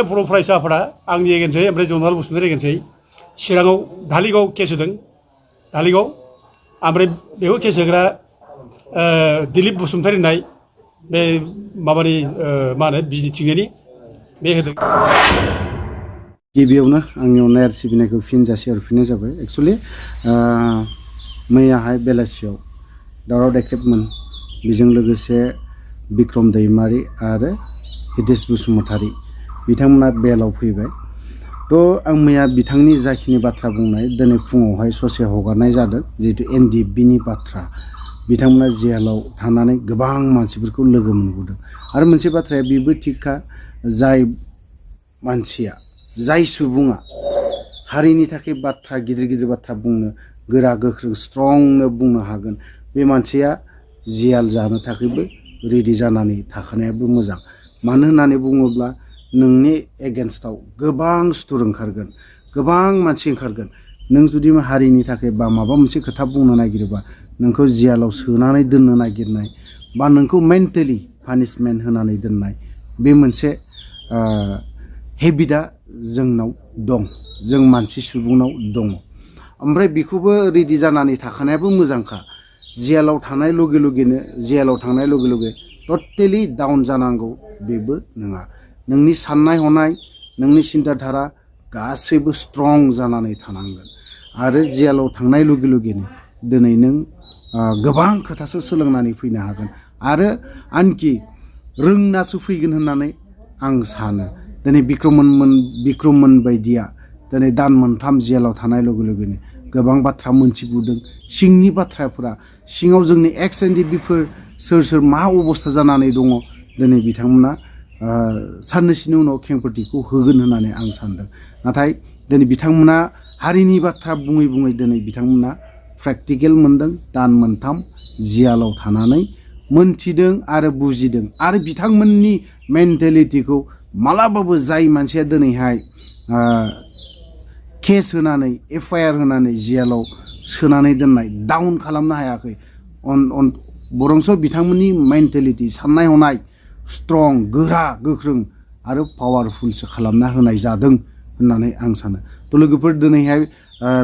बर' फरायसा आफादा आंनि एगेन्सै ओमफ्राय जनाल बसुमतारी एगेन्सै चिराङाव धालिगाव केस होदों धालिगाव ओमफ्राय बेखौ केस होग्रा दिलीप बसुमतारी होननाय बे माबानि मा होनो बिजिनिथिंजायनि बे होदों गिबियावनो आंनि अननाय आरो सिबिनायखौ फिन जासिहरफिननाय जाबाय एक्सुवेलि मैयाहाय बेलासियाव दावराव देख्रेबमोन बेजों लोगोसे बिक्रम दैमारि आरो हितेश बसुमतारी बिथांमोना बेलाव फैबाय तो आं मैया बिथांनि जाखिनि बाथ्रा बुंनाय दिनै फुङावहाय ससे हगारनाय जादों जिहेतु एनडिएफबिनि बाथ्रा बिथांमोना जेलाव थानानै गोबां मानसिफोरखौ लोगो मोनबोदों आरो मोनसे बाथ्राया बेबो थिगखा जाय मानसिया जाय सुबुङा हारिनि थाखाय बाथ्रा गिदिर गिदिर बाथ्रा बुंनो गोरा गोख्रों स्ट्रंनो बुंनो हागोन बे मानसिया जियाल जानो थाखायबो रेडि जानानै थाखानायाबो मोजां मानो होननानै बुङोब्ला नोंनि एगेन्स्टआव गोबां सुथुर ओंखारगोन गोबां मानसि ओंखारगोन नों जुदि हारिनि थाखाय बा माबा मोनसे खोथा बुंनो नागिरोबा नोंखौ जियालाव सोनानै दोननो नागिरनाय बा नोंखौ मेन्टेलि पानिशमेन्ट होनानै दोननाय बे मोनसे हेबिटआ जोंनाव दं जों मानसि सुबुंनाव दङ ओमफ्राय बेखौबो रेडि जानानै थाखानायाबो मोजांखा जेलाव थानाय लगे लगेनो जेलाव थांनाय लगे लगे टटेलि डाउन जानांगौ बेबो नङा नोंनि साननाय हनाय नोंनि सिन्ताधारा गासैबो स्ट्रं जानानै थानांगोन आरो जेलाव थांनाय लगे लगेनो दिनै नों गोबां खोथासो सोलोंनानै फैनो हागोन आरो आनखि रोंनासो फैगोन होननानै आं सानो दिनै बिक्रममोन बायदिया दिनै दान मोनथाम जेलाव थानाय लगे लगेनो गोबां बाथ्रा मोनथिबोदों सिंनि बाथ्राफोरा सिङाव जोंनि एक्स एनडिएफबिफोर सोर मा अबस्था जानानै दङ दिनै बिथांमोना साननैसोनि उनाव खेंफोरथिखौ होगोन होननानै आं सानदों नाथाय दिनै बिथांमोना हारिनि बाथ्रा बुङै बुङै दिनै बिथांमोना प्रेक्टिकेल मोनदों दान मोनथाम जेलाव थानानै मोनथिदों आरो बुजिदों आरो बिथांमोननि मेन्टेलिटिखौ मालाबाबो जाय मानसिया दिनैहाय केस होनानै एफआइआर होनानै जेलाव सोनानै दोननाय डाउन खालामनो हायाखै बरंस बिथांमोननि मेन्टेलिटि साननाय हनाय स्ट्रं गोरा गोख्रों आरो पावारफुलसो खालामना होनाय जादों होननानै आं सानो थ' लोगोफोर दिनैहाय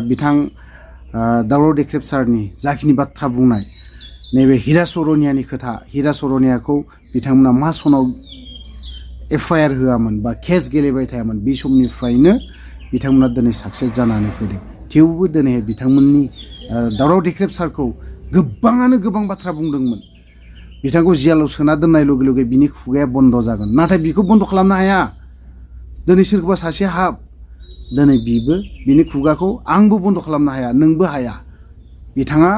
बिथां दावराव देख्रेब सारनि जाखिनि बाथ्रा बुंनाय नैबे हिरा सरनियानि खोथा हिरा सरनियाखौ बिथांमोना मा सनाव एफआइआर होआमोन बा केस गेलेबाय थायामोन बे समनिफ्रायनो बिथांमोना दिनै साक्सेस जानानै फैदों थेवबो दिनैहाय बिथांमोननि दावराव देख्रेब सारखौ गोबाङानो गोबां बाथ्रा बुंदोंमोन बिथांखौ जेलाव सोना दोननाय लगे लगे बिनि खुगाया बन्द जागोन नाथाय बिखौ बन्द खालामनो हाया दिनै सोरखौबा सासे हाब दिनै बिबो बिनि खुगाखौ आंबो बन्द खालामनो हाया नोंबो हाया बिथाङा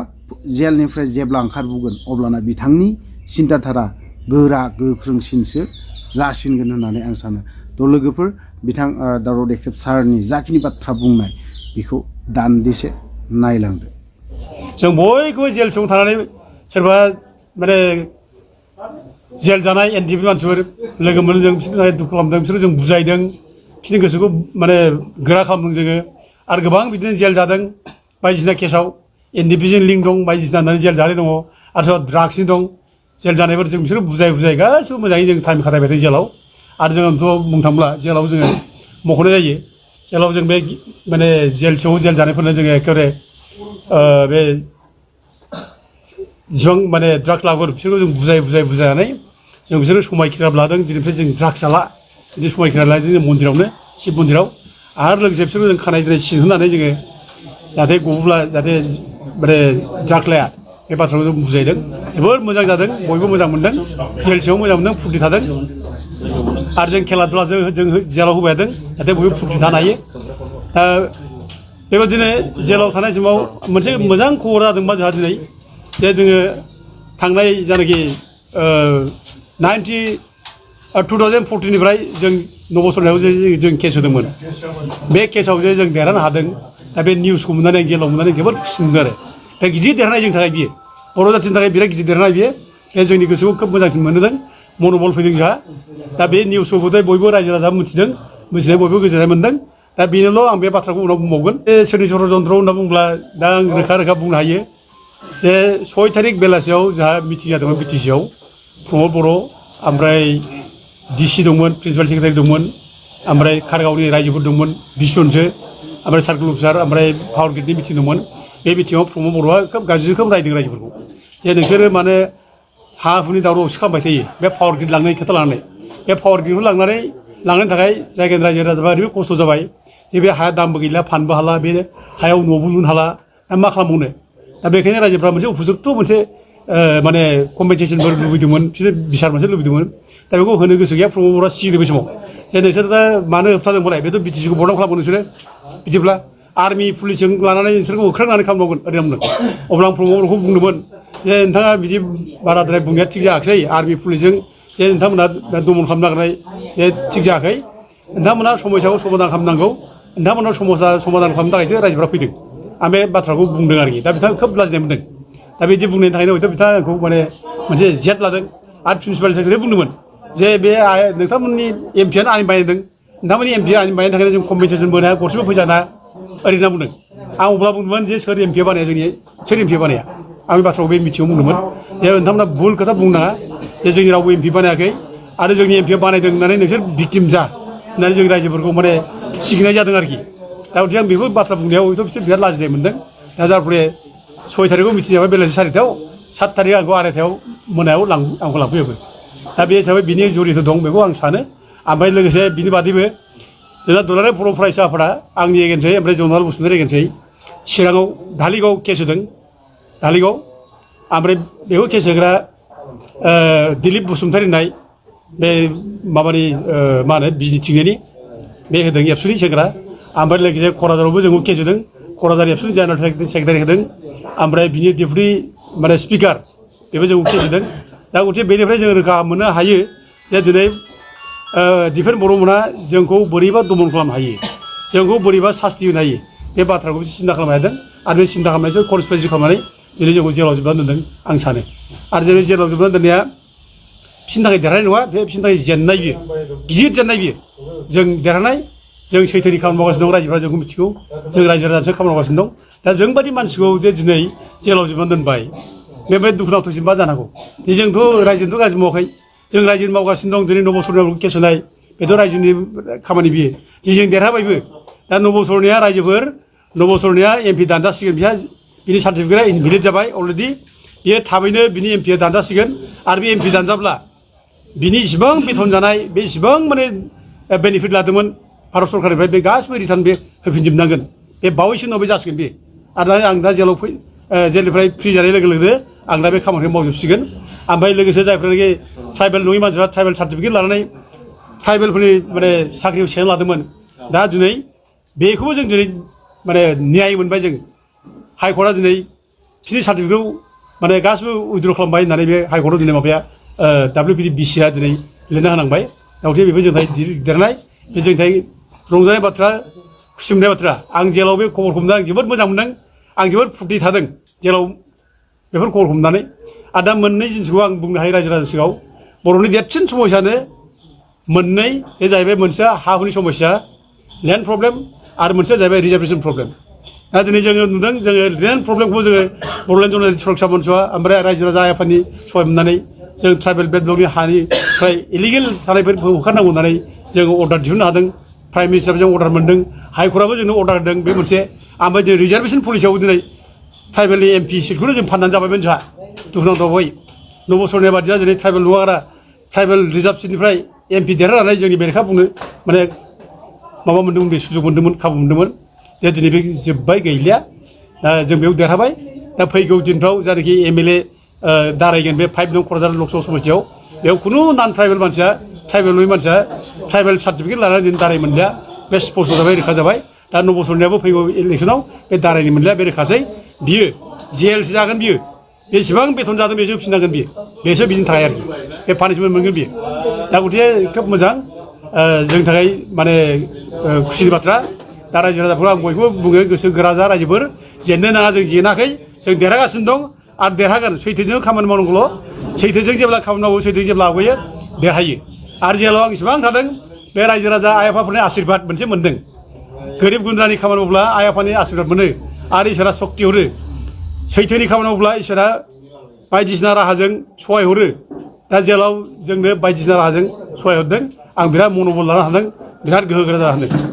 जेलनिफ्राय जेब्ला ओंखारबोगोन अब्लाना बिथांनि सिन्ताधारा गोरा गोख्रोंसिनसो जासिनगोन होननानै आं सानो थ' लोगोफोर बिथां दावराव देख्रेब सारनि जाखिनि बाथ्रा बुंनाय बेखौ दान्दिसे नायलांदो जों बयखौबो जेल सिङाव थानानै सोरबा माने जेल जानाय एनडिएफबि मानसिफोर लोगो मोनो जों बिसोरनि थाखाय दुखु खालामदों बिसोरखौ जों बुजायदों बिसोरनि गोसोखौ माने गोरा खालामदों जोङो आरो गोबां बिदिनो जेल जादों बायदिसिना केसाव एनडिएफबिजों लिंक दं बायदिसिना होननानै जेल जानाय दङ आरो सोरबा ड्राग्सनि दं जेल जानायफोर जों बिसोरो बुजाय गासिबो मोजाङै जों टाइम खाथायबाय थायो जेलाव आरो जोंथ' बुंनो थांब्ला जेलाव जोङो मख'नाय जायो जेलाव जों बे माने जेल सिङाव जेल जानायफोरनो जोङो एखेबारे बे जेसेबां माने ड्राग्स लाग्रा बिसोरखौ जों बुजायनानै जों बिसोरो समायखिरा लादों दिनैनिफ्राय जों ड्राग्स जाला बिदि समायखिरा लादों जों मन्दिरावनो शिब मन्दिराव आरो लोगोसे बिसोरखौ जों खानाय दिनै सिन होनानै जोङो जाहाथे गबोब्ला जाहाथे माने ड्राग्स लाया बे बाथ्राखौ जों बुजायदों जोबोद मोजां जादों बयबो मोजां मोनदों जेल सिङाव मोजां मोनदों फुर्ति थादों आरो जों खेला दुला जों जेलाव होबाय थादों जाहाथे बयबो फुर्ति थानो हायो दा बेबादिनो जेलाव थानाय समाव मोनसे मोजां खबर जादोंबा जोंहा दिनै जे जोङो थांनाय जानाखि 2014निफ्राय जों नबसरनायाव जों केस होदोंमोन बे केसाव जे जों देरहानो हादों दा बे निउसखौ मोननानै जेलाव मोननानै जोबोद खुसि मोनदों आरो दा गिदिर देरहानाय जोंनि थाखाय बियो बर' जाथिनि थाखाय बिराद गिदिर देरहानाय बियो बे जोंनि गोसोखौ खोब मोजांसिन मोनदों मनबल फैदों जोंहा दा बे निउसखौ बयबो रायजो राजा मिथिदों मिथिनाय बयबो गोजोननाय मोनदों दा बेनोल' आं बे बाथ्राखौ उनाव बुंबावगोन बे सोरनि षड़यन्त्र होनना बुङोब्ला दा आं रोखा बुंनो हायो जे 6 तारिख बेलासियाव जोंहा मिटिं जादोंमोन बिटिसिआव प्रमद बर' ओमफ्राय डिसि दंमोन प्रिन्सिपाल सेक्रेटारि दंमोन ओमफ्राय कारगावनि रायजोफोर दंमोन 20 जनसो ओमफ्राय सार्कोल अफिसार ओमफ्राय पावार ग्रिडनि मिटिं दंमोन बे मिटिङाव प्रमद बर'आ खोब गाज्रि रोखोम रायदों रायजोफोरखौ जे नोंसोरो माने हा हुनि दावरावसो खालामबाय थायो बे पावार ग्रिड लांनाय खोथा लानानै बे पावार ग्रिडखौ लांनायनि थाखाय जायगानि रायजो राजाफ्रा ओरैबायदि खस्थ' जाबाय जे बे हाया दामबो गैला फानबो हाला बे हायाव न'बो लुनो हाला दा मा खालामबावनो दा बेखायनो रायजोफ्रा मोनसे उपजुक्त मोनसे माने कम्पेनसेसनफोर लुबैदोंमोन बिसोर बिसार मोनसे लुबैदोंमन दा बेखौ होनो गोसो गैया प्रमद बर'आ सिगिदों बे समाव जे नोंसोर दा मानो होबथादों बोलाय बेथ' बिटिसिखौ बर्डआव खालामगोन नोंसोरो बिदिब्ला आर्मि पुलिसजों लानानै नोंसोरखौ होख्रांनानै खालामनांगोन ओरै होनदों अब्ला आं प्रमद बर'खौ बुंदोंमोन जे नोंथाङा बिदि बाराद्राय बुंनाया थिग जायाखिसै आर्मि पुलिसजों जे नोंथांमोना दमन खालामनो नागिरनाय बे थिग जायाखै नोंथांमोना समस्याखौ समाधान खालामनांगौ नोंथांमोना समाधान खालामनो थाखायसो रायजोफ्रा फैदों आं बे बाथ्राखौ बुंदों आरोखि दा बिथाङा खोब लाजिनाय मोनदों दा बिदि बुंनायनि थाखायनो हयथ' बिथाङा आंखौ माने मोनसे जेट लादों आरो प्रिन्सिपाल सेक्रेटारि बुंदोंमोन जे बे नोंथांमोननि एमपिआनो आयेन बानायदों नोंथांमोननि एमपिआ आयेन बानायनो थाखायनो जों कम्पेनसेसन मोना गरसेबो फैसा ना ओरै होनना बुंदों आं अब्ला बुंदोंमोन जे सोर एमपिआ बानाया सोर एमपिआ बानाया आं बे बाथ्राखौ बे मिथिङाव बुंदोंमोन जे नोंथांमोना भुल खोथा बुंनो नाङा जे जोंनि रावबो एमपि बानायाखै आरो जोंनि एमपिआ बानायदों होननानै नोंसोर भिक्टिम जा होननानै जों रायजोफोरखौ माने सिगिनाय जादों आरोखि दा गथिखे आं बेफोर बाथ्रा बुंनायाव हयथ' बिसोर बिराद लाजिनाय मोनदों दा जारफले 6 थारिखआव मिथिं जाबाय बेलासि 4टायाव 7 थारिख आंखौ 2:30 मोनायाव आंखौ लांफैयोबो दा बे हिसाबै बिनि जरित दं बेखौ आं सानो ओमफ्राय लोगोसे बिनि बादैबो जोंना दुलाराय बर' फरायसा आफादा आंनि एगेन्सै ओमफ्राय जनाल बसुमतारी एगेन्सै चिराङाव धालिगाव केस होदों धालिगाव ओमफ्राय बेखौ केस होग्रा दिलीप बसुमतारी होननाय बे माबानि मा होनो बिजिनिथिंजायनि बे होदों एबसुनि सेग्रा ओमफ्राय लोगोसे क'क्राझारावबो जोंखौ केस होदों क'क्राझार एबसुनि जेनेरेल सेक्रेटारि होदों ओमफ्राय बिनि डेपुटि माने स्पिकार बेबो जोंखौ केस होदों दा गथिखे बेनिफ्राय जों रोखा मोननो हायो जे दिनै दिफेन बर'मोना जोंखौ बोरैबा दमन खालामनो हायो जोंखौ बोरैबा सास्ति होनो हायो बे बाथ्राखौ बिसोर सिन्था खालामनो हादों आरो बे सिन्था खालामनायजों कनस्पिरेसि खालामनानै दिनै जोंखौ जेलाव जोबनानै दोनदों आं सानो आरो जेरै जेलाव जोबनानै दोननाया बिसोरनि थाखाय देरहानाय नङा बे बिसोरनि थाखाय जेननाय बियो गिदिर जेननाय बियो जों देरहानाय जों सैथोनि खामानि मावगासिनो दं रायजोफ्रा जोंखौ मिथिगौ जों रायजो राजाजों खामानि मावगासिनो दं दा जोंबादि मानसिखौ जे दिनै जेलाव जोबनानै दोनबाय बेनिफ्राय दुखुनांथावसिन मा जानांगौ जे जोंथ' रायजोथ' गाज्रि मावाखै जों रायजोनि मावगासिनो दं दिनै नबसरनायाव केस होनाय बेथ' रायजोनि खामानि बियो जे जों देरहाबायबो दा नबसरनाया रायजोफोर नबसरनाया एमपि दानजासिगोन बिहा बिनि सार्टिफिकेटआ इनभेलिड जाबाय अलरेडि बियो थाबैनो बिनि एमपिआ दानजासिगोन आरो बे एमपि दानजाब्ला बिनि इसिबां बेथन जानाय बे इसिबां माने बेनिफिट लादोंमोन भारत सरकारनिफ्राय बे गासिबो रिटार्न बे होफिनजोबनांगोन बे बावैसो उनाव बे जासिगोन बे आरो आं दा जेलाव जेलनिफ्राय फ्रि जानाय लोगो लोगो आं दा बे खामानिखौ मावजोबसिगोन ओमफ्राय लोगोसे जायफ्रानाखि ट्राइबेल नङि मानसिफ्रा ट्राइबेल सार्टिफिकेट लानानै ट्राइबेलफोरनि माने साख्रियाव सेना लादोंमोन दा दिनै बेखौबो जों दिनै माने न्याय मोनबाय जों हाइकर्टआ दिनै बिसोरनि सार्टिफिकेटखौ माने गासिबो उइद्र' खालामबाय होननानै बे हाइकर्टआव दिनै माबाया WPDBCआ दिनै लिरना होनांबाय दा गथिखे बेबो जोंनि थाखाय देरनाय बे जोंनि थाखाय रंजानाय बाथ्रा खुसि मोननाय बाथ्रा आं जेलाव बे खबरखौ मोनदों आं जोबोद मोजां मोनदों आं जोबोद फुरथि थादों जेराव बेफोर खबरखौ मोननानै आरो दा मोननै जिनिसखौ आं बुंनो हायो रायजो राजा सिगाङाव बर'नि देरसिन समस्यानो मोननै बे जाहैबाय मोनसेया हा हुनि समस्या लेन्ड प्रब्लेम आरो मोनसेया जाहैबाय रिजार्भेसन प्रब्लेम दा दिनै जोङो नुदों जोङो लेन्ड प्रब्लेमखौ जोङो बड'लेण्ड जनजाति सुरक्षा मन्चआ ओमफ्राय रायजो राजा आफादनि सहाय मोननानै जों ट्राइबेल बेकग्राउन्डनि हानिफ्राय इलिगेल थानायफोरखौ होखारनांगौ होननानै जोङो अर्डार दिहुननो हादों प्राइम मिनिस्टारबो जों अर्डार मोनदों हाइकर्टआबो जोंनो अर्डार होदों बे मोनसे ओमफ्राय दिनै रिजार्भेसन पलिसियावबो दिनै ट्राइबेलनि एमपि सिटखौनो जों फाननानै जाबायमोन जोंहा दुखुनांथावै नबसरनाय बादिया दिनै ट्राइबेल नङाग्रा ट्राइबेल रिजार्भ सिटनिफ्राय एमपि देरहानानै जोंनि बेरेखा बुंनो माने माबा मोन्दोंमोन बे सुजुग मोन्दोंमोन खाबु मोन्दोंमोन जे दिनै बे जोब्बाय गैलिया दा जों बेयाव देरहाबाय दा फैगौ दिनफ्राव जायनाखि MLA दारायगोन बे 5 नं क'क्राझार लकसभा समस्तियाव बेयाव खुनु नान ट्राइबेल मानसिया ट्राइबेल नङि मानसिया ट्राइबेल सार्टिफिकेट लानानै दिनै दाराय मोनलिया बे स्पस्ट जाबाय रोखा जाबाय दा नबसरनायाबो फैगौ इलेक्सनाव बे दारायनो मोनलिया बे रोखासै बियो जेलसो जागोन बियो बेसेबां बेथन जादों बेसो होफिननांगोन बियो बेसो बिनि थाखाय आरोखि बे पानिशमेन्ट मोनगोन बियो दा गथिखे खोब मोजां जोंनि थाखाय माने खुसिनि बाथ्रा दा रायजो राजाफोरखौ आं बयखौबो बुङो गोसो गोरा जा रायजोफोर जेननो नाङा जों जेनाखै जों देरहागासिनो दं आरो देरहागोन सैथोजों खामानि मावनांगौल' सैथोजों जेब्ला खामानि मावो सैथोजों जेब्ला आवगायो देरहायो आरो जेलाव आं इसेबां थादों बे रायजो राजा आइ आफाफोरनि आशीर्बाद मोनसे मोनदों गोरिब गुन्द्रानि खामानि मावब्ला आइ आफानि आशीर्बाद मोनो आरो इसोरा सक्ति हरो सैथोनि खामानि मावब्ला इसोरा बायदिसिना राहाजों सहाय हरो दा जेलाव जोंनो बायदिसिना राहाजों सहाय हरदों आं बिराद मन'बल लानो हादों बिराद गोहोगोरा जाना होदों